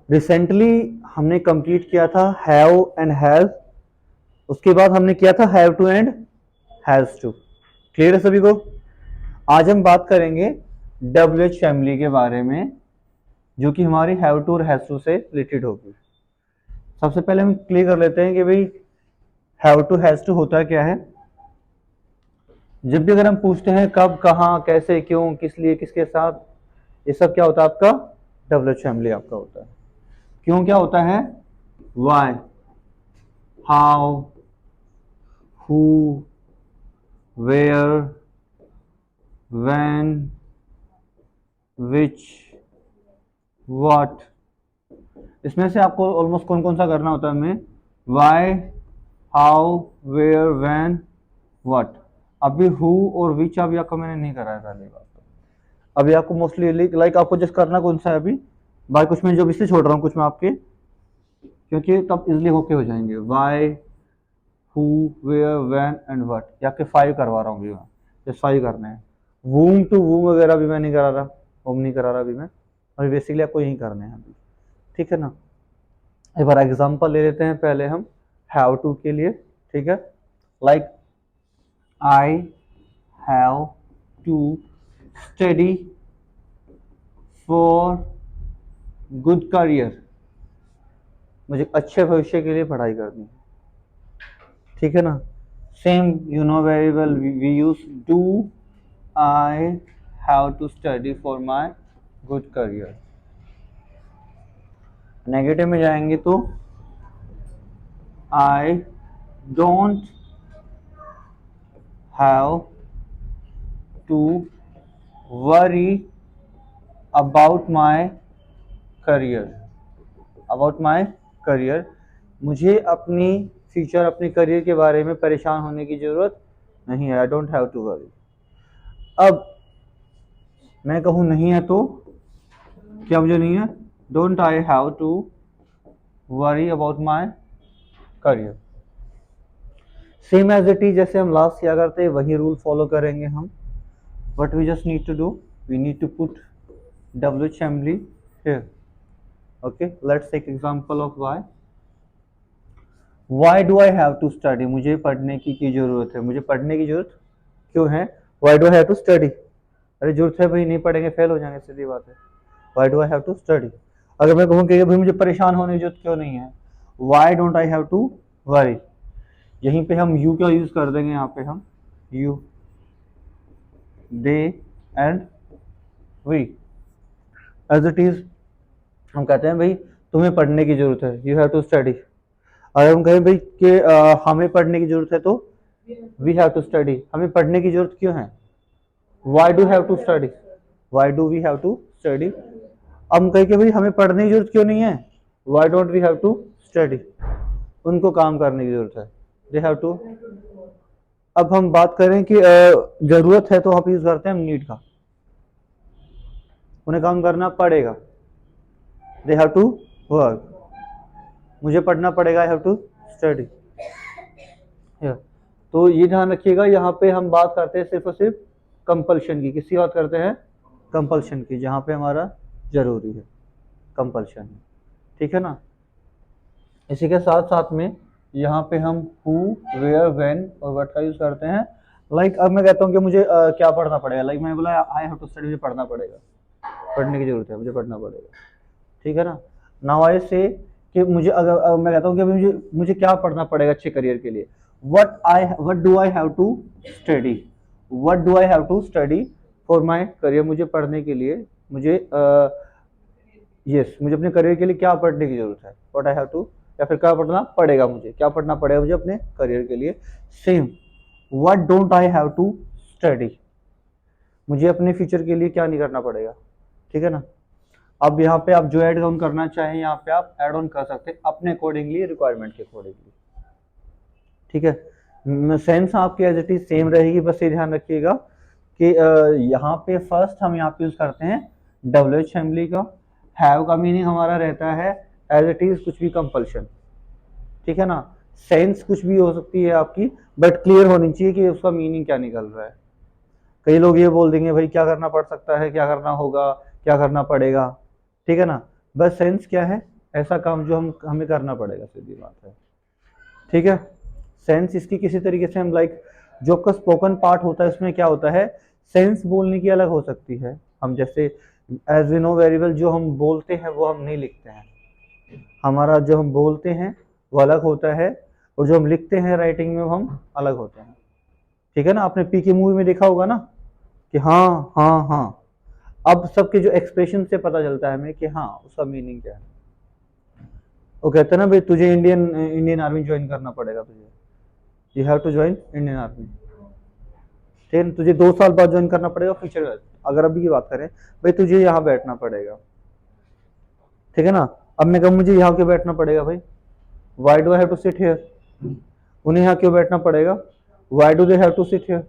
Recently हमने complete किया था हैव एंड हैज, उसके बाद हमने किया था have to and has to. Clear है सभी को? आज हम बात करेंगे डब्ल्यू एच फैमिली के बारे में, जो कि हमारी हैव टू और हैज टू से रिलेटेड होगी। सबसे पहले हम क्लियर कर लेते हैं कि भाई हैव टू हैज टू होता क्या है। जब भी अगर हम पूछते हैं कब, कहाँ, कैसे, क्यों, किस लिए, किसके साथ, ये सब क्या होता है आपका डब्ल्यू एच फैमिली आपका होता है। क्यों क्या होता है? Why, how, who, where, when, which, what. इसमें से आपको ऑलमोस्ट कौन कौन सा करना होता है हमें? Why, how, where, when, what. अभी हु और विच अभी आपको मैंने नहीं कराया पहली बात। अभी आपको मोस्टली लाइक आपको जस्ट करना कौन सा है अभी, बाय कुछ मैं जो इससे छोड़ रहा हूँ कुछ मैं आपके, क्योंकि तब इजिली होके हो जाएंगे। Why, who, where, when and what, ये आपके 5 करवा रहा हूँ अभी मैं, जस्ट 5 करने हैं। वूम टू वूम वगैरह भी मैं नहीं करा रहा, वूम नहीं करा रहा अभी मैं, अभी बेसिकली आपको यही करने हैं अभी, ठीक है ना। एक बार एग्जांपल ले लेते हैं पहले हम हैव टू के लिए, ठीक है। Like I have to study for good career, मुझे अच्छे भविष्य के लिए पढ़ाई करनी है, ठीक है ना। Same you know very well we use do I have to study for my good career. Negative में जाएंगे तो I don't have to worry about my career, about my career, मुझे अपनी फ्यूचर, अपने करियर के बारे में परेशान होने की जरूरत नहीं है। I don't have to worry. अब मैं कहूँ नहीं है तो क्या मुझे नहीं है? Don't I have to worry about my career. Same as it is, जैसे हम लास्ट किया करते हैं वही रूल फॉलो करेंगे हम। But we just need to do, we need to put W H family here. Okay, let's take example of why. Why do I have to study, मुझे पढ़ने की जरूरत है, मुझे पढ़ने की जरूरत क्यों है? Why do I have to study, अरे जरूरत है भाई, नहीं पढ़ेंगे फेल हो जाएंगे, सीधी बात है। Why do I have to study. अगर मैं कहूँ कि भाई मुझे परेशान होने की जरूरत क्यों नहीं है? Why don't I have to worry. यहीं पे हम यू का यूज कर देंगे, यहाँ पे हम you, they and we. As it is हम कहते हैं भाई तुम्हें पढ़ने की जरूरत है, यू हैव टू स्टडी। अगर हम कहें भाई कि हमें पढ़ने की जरूरत है तो वी हैव टू स्टडी। हमें पढ़ने की जरूरत क्यों है? Why do have to study, why do we have to study. अब हम कहें कि भाई हमें पढ़ने की जरूरत क्यों नहीं है? Why don't we have to study, उनको काम करने की जरूरत है, दे हैव टू। अब हम बात करें कि जरूरत है तो हम यूज करते हैं हम नीड का, उन्हें काम करना पड़ेगा, दे हैव टू वर्क। मुझे पढ़ना पड़ेगा, आई हैव टू स्टडी। तो ये ध्यान रखिएगा, यहाँ पे हम बात करते हैं सिर्फ और सिर्फ कंपल्शन की। किसकी बात करते हैं? कंपल्शन की, जहाँ पे हमारा जरूरी है, कंपल्शन है, ठीक है ना। इसी के साथ साथ में यहाँ पे हम हु, वेयर, व्हेन और व्हाट का यूज करते हैं। लाइक अब मैं कहता हूँ कि मुझे क्या पढ़ना पड़ेगा, लाइक मैं बोला आई हैव टू स्टडी, मुझे पढ़ना पड़ेगा, पढ़ने की जरूरत है, मुझे पढ़ना पड़ेगा, ठीक है ना। नाउ आई से कि मुझे अगर मैं कहता हूँ कि मुझे क्या पढ़ना पड़ेगा अच्छे करियर के लिए, what do I have to study, what do I have to study for my career, मुझे पढ़ने के लिए, मुझे मुझे अपने करियर के लिए क्या पढ़ने की जरूरत है, व्हाट आई हैव टू, या फिर क्या पढ़ना पड़ेगा मुझे, क्या पढ़ना पड़ेगा मुझे अपने करियर के लिए। Same, what don't I have to study, मुझे अपने फ्यूचर के लिए क्या नहीं करना पड़ेगा, ठीक है ना। अब यहाँ पे आप जो ऐड ऑन करना चाहें यहाँ पे आप ऐड ऑन कर सकते हैं अपने अकॉर्डिंगली, रिक्वायरमेंट के अकॉर्डिंगली, ठीक है। सेंस आपकी एज इट इज सेम रहेगी, बस ये ध्यान रखिएगा कि यहाँ पे फर्स्ट हम यहाँ पे यूज करते हैं डब्ल्यू एच फैमिली का। हैव का मीनिंग हमारा रहता है एज इट इज कुछ भी कंपल्शन, ठीक है ना। सेंस कुछ भी हो सकती है आपकी, बट क्लियर होनी चाहिए कि उसका मीनिंग क्या निकल रहा है। कई लोग ये बोल देंगे भाई क्या करना पड़ सकता है, क्या करना होगा, क्या करना पड़ेगा, ठीक है ना। बस सेंस क्या है, ऐसा काम जो हम हमें करना पड़ेगा, सीधी बात है, ठीक है। सेंस इसकी किसी तरीके से हम लाइक जो आपका स्पोकन पार्ट होता है उसमें क्या होता है, सेंस बोलने की अलग हो सकती है। हम जैसे as we know very well, जो हम बोलते हैं वो हम नहीं लिखते हैं, हमारा जो हम बोलते हैं वो अलग होता है, और जो हम लिखते हैं राइटिंग में वो हम अलग होते हैं, ठीक है ना। आपने पी की मूवी में देखा होगा ना कि हाँ हाँ हाँ, अब सबके जो एक्सप्रेशन से पता चलता है हमें कि हाँ उसका मीनिंग क्या है। वो कहते हैं ना भाई तुझे इंडियन इंडियन आर्मी ज्वाइन करना पड़ेगा, तुझे you have to join Indian army, ठीक है, तुझे 2 साल बाद ज्वाइन करना पड़ेगा फ्यूचर में। अगर अभी की बात करें, भाई तुझे यहाँ बैठना पड़ेगा, ठीक है ना। अब मैं कहूँ मुझे यहाँ क्यों बैठना पड़ेगा भाई, why do I have to sit here, उन्हें यहाँ क्यों बैठना पड़ेगा, why do they have to sit here,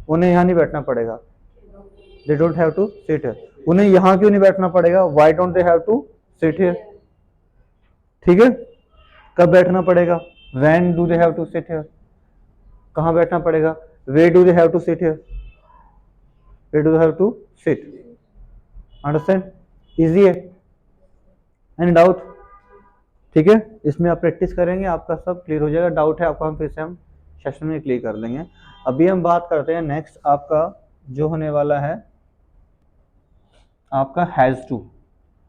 उन्हें यहाँ नहीं बैठना पड़ेगा, they don't have to sit here, उन्हें यहाँ क्यों नहीं बैठना पड़ेगा, why don't they have to sit here, ठीक है। कब बैठना पड़ेगा, when do they have to sit here, कहाँ बैठना पड़ेगा, where do they have to sit here, way do they have to sit, understand, easy है, एनी डाउट, ठीक है। इसमें आप प्रैक्टिस करेंगे आपका सब क्लियर हो जाएगा, डाउट है आपका हम फिर से हम सेशन में क्लियर कर लेंगे। अभी हम बात करते हैं नेक्स्ट आपका जो होने वाला है आपका हैज टू।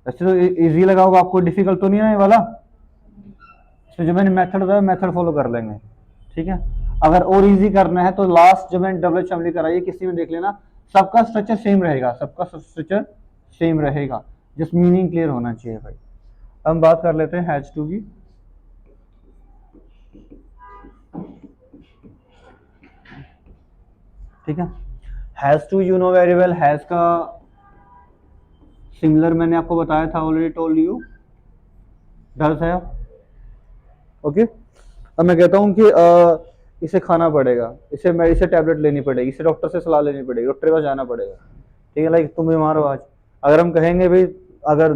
वैसे तो इजी लगा होगा आपको, डिफिकल्ट तो नहीं है ये वाला, इसमें जो मैंने मेथड बताया मेथड फॉलो कर लेंगे, ठीक है। अगर और इजी करना है तो लास्ट जो मैंने डबल असेंबली कराई है किसी में देख लेना, सबका स्ट्रक्चर सेम रहेगा, सबका स्ट्रक्चर सेम रहेगा, जस्ट मीनिंग क्लियर होना चाहिए भाई। हम बात कर लेते हैं हैज टू की, ठीक है। Has to you know very well, has का सिमिलर मैंने आपको बताया था, ऑलरेडी टोल्ड यू, डज है, ओके। अब मैं कहता हूँ कि इसे खाना पड़ेगा, इसे टैबलेट लेनी पड़ेगी, इसे डॉक्टर से सलाह लेनी पड़ेगी, डॉक्टर के पास जाना पड़ेगा, ठीक है। लाइक तुम बीमार हो आज, अगर हम कहेंगे भाई अगर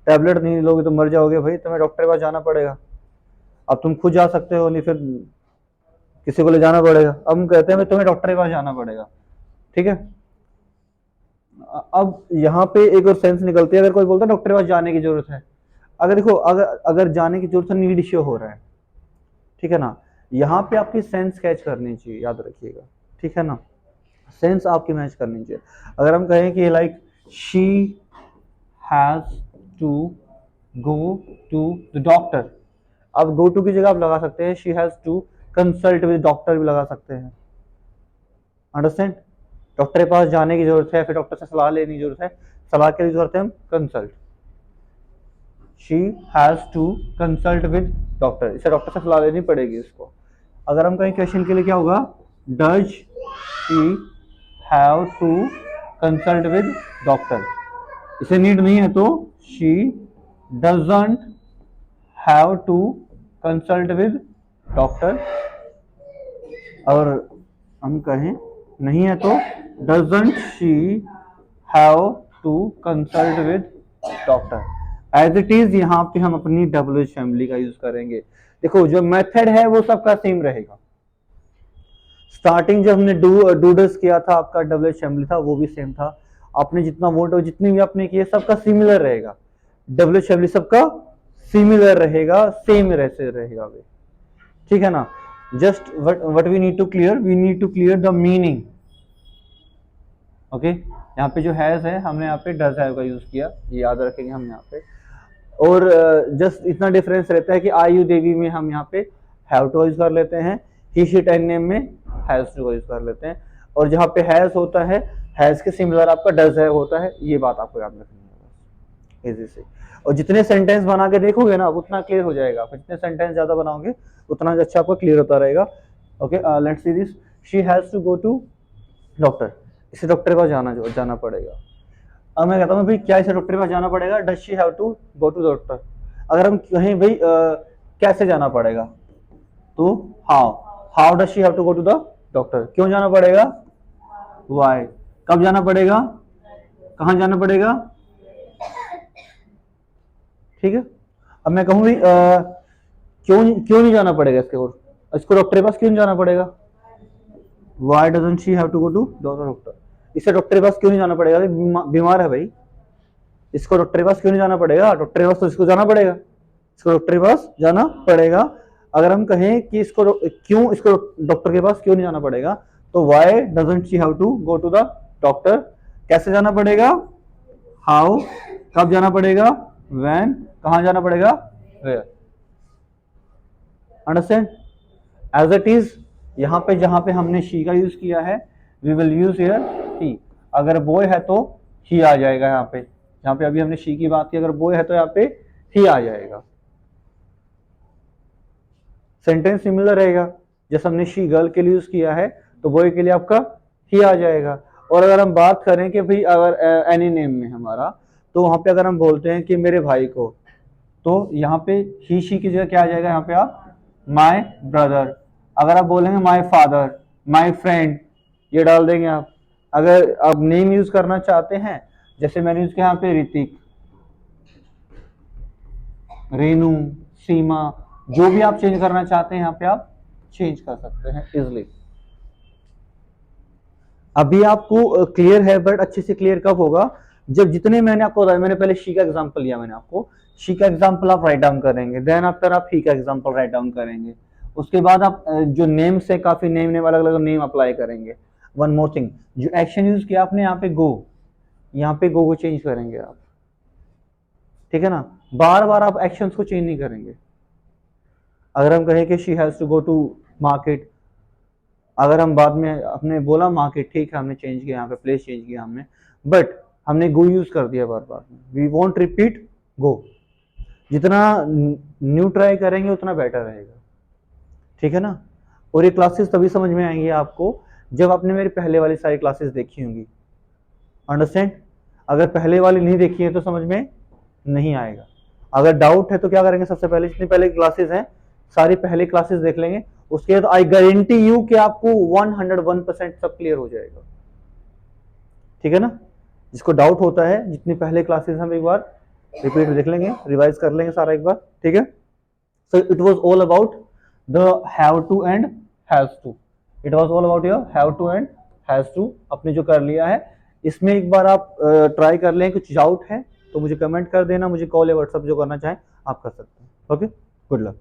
टैबलेट नहीं लोगे तो मर जाओगे, भाई तुम्हें डॉक्टर के पास जाना पड़ेगा। अब तुम खुद जा सकते हो नहीं, फिर किसी को ले जाना पड़ेगा। अब हम कहते हैं भाई तुम्हें डॉक्टर के पास जाना पड़ेगा, ठीक है। अब यहाँ पे एक और सेंस निकलती है, अगर कोई बोलता है डॉक्टर के पास जाने की जरूरत है, अगर देखो अगर अगर जाने की जरूरत है, नीड इश्यू हो रहा है, ठीक है ना, यहाँ पे आपकी सेंस कैच करनी चाहिए, याद रखिएगा, ठीक है ना, सेंस आपकी मैच करनी चाहिए। अगर हम कहें कि like she has to go to the doctor, अब गो टू की जगह आप लगा सकते हैं she has to consult with doctor भी लगा सकते हैं, अंडरस्टैंड। डॉक्टर के पास जाने की जरूरत है, फिर डॉक्टर से सलाह लेने की जरूरत है, सलाह की जरूरत है हम consult, she has to consult with doctor, इसे डॉक्टर से सलाह लेनी पड़ेगी इसको। अगर हम कहीं क्वेश्चन के लिए क्या होगा, does she have to consult with doctor, इसे नीड नहीं है तो she doesn't have to consult with doctor, और हम कहें नहीं है तो doesn't she have to consult with doctor. As it is यहाँ पे हम अपनी डबल फैमिली का यूज करेंगे। देखो जो मेथड है वो सबका सेम रहेगा, स्टार्टिंग जब हमने डूडस किया था आपका डबल फैमिली था वो भी सेम था, आपने जितना वोट जितनी भी आपने किए सबका सिमिलर रहेगा, डबल फैमिली सबका सिमिलर रहेगा, सेम रहते रहेगा वे, ठीक है ना। Just what we need to clear the meaning, okay. यहाँ पे जो हैज है हमने यहाँ पे डज हैव का यूज किया, ये याद रखेंगे हम यहाँ पे। और जस्ट इतना डिफरेंस रहता है कि आयु देवी में हम यहाँ पे हैव टू यूज कर लेते हैं, ही शी एंड नेम में हैज टू यूज कर लेते हैं, और जहाँ पे हैज होता है हैज के सिमिलर आपका डज हैव होता है, ये बात आपको याद रखनी है इजी से। और जितने सेंटेंस बना के देखोगे ना उतना क्लियर हो जाएगा, जितने सेंटेंस ज्यादा बनाओगे उतना अच्छा आपको क्लियर होता रहेगा, okay. Let's see this, she has to go to doctor, इसे डॉक्टर के पास जाना पड़ेगा। अब मैं कहता हूँ भाई क्या इसे डॉक्टर के पास जाना पड़ेगा, does she have to go to doctor. अगर हम कहें भाई कैसे जाना पड़ेगा तो how does she have to go to the doctor, क्यों जाना पड़ेगा, व्हाई, कब जाना पड़ेगा, कहाँ जाना पड़ेगा, ठीक है। अब मैं कहूँ भाई क्यों नहीं जाना पड़ेगा इसको डॉक्टर के पास क्यों नहीं जाना पड़ेगा, why doesn't she have to go to doctor, इसे डॉक्टर के पास क्यों नहीं जाना पड़ेगा, बीमार है भाई, इसको डॉक्टर के पास क्यों नहीं जाना पड़ेगा? डॉक्टर के पास तो इसको जाना पड़ेगा, इसको डॉक्टर के पास जाना पड़ेगा। अगर हम कहें कि इसको क्यों इसको डॉक्टर के पास क्यों नहीं जाना पड़ेगा, तो why doesn't she have to go to the doctor? कैसे जाना पड़ेगा? हाउ, कब जाना पड़ेगा? व्हेन, कहां जाना पड़ेगा? Where. Understand? As it is यहाँ पे जहां पे हमने शी का यूज किया है, वी विल यूज हियर ही। अगर बॉय है तो ही आ जाएगा यहाँ पे, जहाँ पे अभी हमने शी की बात की, अगर बॉय है तो यहाँ पे ही आ जाएगा। सेंटेंस सिमिलर रहेगा, जैसे हमने शी गर्ल के लिए यूज किया है तो बॉय के लिए आपका ही आ जाएगा। और अगर हम बात करें कि भाई अगर एनी नेम में हमारा, तो वहां पे अगर हम बोलते हैं कि मेरे भाई को, तो यहाँ पे ही शी की जगह क्या आ जाएगा? यहाँ पे आप माय ब्रदर। अगर आप बोलेंगे माय फादर, माय फ्रेंड, ये डाल देंगे आप। अगर आप नेम यूज करना चाहते हैं, जैसे मैंने यूज किया यहाँ पे ऋतिक, रेनू, सीमा, जो भी आप चेंज करना चाहते हैं यहाँ पे आप चेंज कर सकते हैं इजिली। अभी आपको क्लियर है, बट अच्छे से क्लियर कब होगा? जब जितने मैंने आपको बताया, मैंने पहले शी का एग्जांपल लिया, मैंने आपको शी का एग्जांपल आप राइट डाउन करेंगे, देन आफ्टर आप ही का एग्जांपल राइट डाउन करेंगे, उसके बाद आप जो नेम से काफी नेम अलग अलग नेम अप्लाई करेंगे। वन मोर थिंग, जो एक्शन यूज किया आपने यहाँ पे गो, यहाँ पे गो को चेंज करेंगे आप, ठीक है ना? बार बार आप एक्शंस को चेंज नहीं करेंगे। अगर हम कहें कि she has to go to market, अगर हम बाद में अपने बोला मार्केट, ठीक है हमने चेंज किया, यहाँ पे प्लेस चेंज किया हमने, बट हमने गो यूज कर दिया बार बार में, वी वॉन्ट रिपीट गो। जितना न्यू ट्राई करेंगे उतना बेटर रहेगा, ठीक है ना? और ये क्लासेस तभी समझ में आएंगी आपको जब आपने मेरी पहले वाली सारी क्लासेस देखी होंगी। अंडरस्टैंड? अगर पहले वाली नहीं देखी है तो समझ में नहीं आएगा। अगर डाउट है तो क्या करेंगे, सबसे पहले जितनी पहले क्लासेस हैं सारी पहले क्लासेस देख लेंगे, उसके बाद आई गारंटी यू कि आपको 101% सब क्लियर हो जाएगा, ठीक है ना? जिसको डाउट होता है, जितनी पहले क्लासेस हम एक बार रिपीट देख लेंगे, रिवाइज कर लेंगे सारा एक बार, ठीक है? So it was all about the have to and has to, it was all about your have to and has to. आपने जो कर लिया है इसमें एक बार आप ट्राई कर लें, कुछ डाउट है तो मुझे कमेंट कर देना, मुझे कॉल या व्हाट्सएप जो करना चाहें आप कर सकते हैं। Okay, good luck.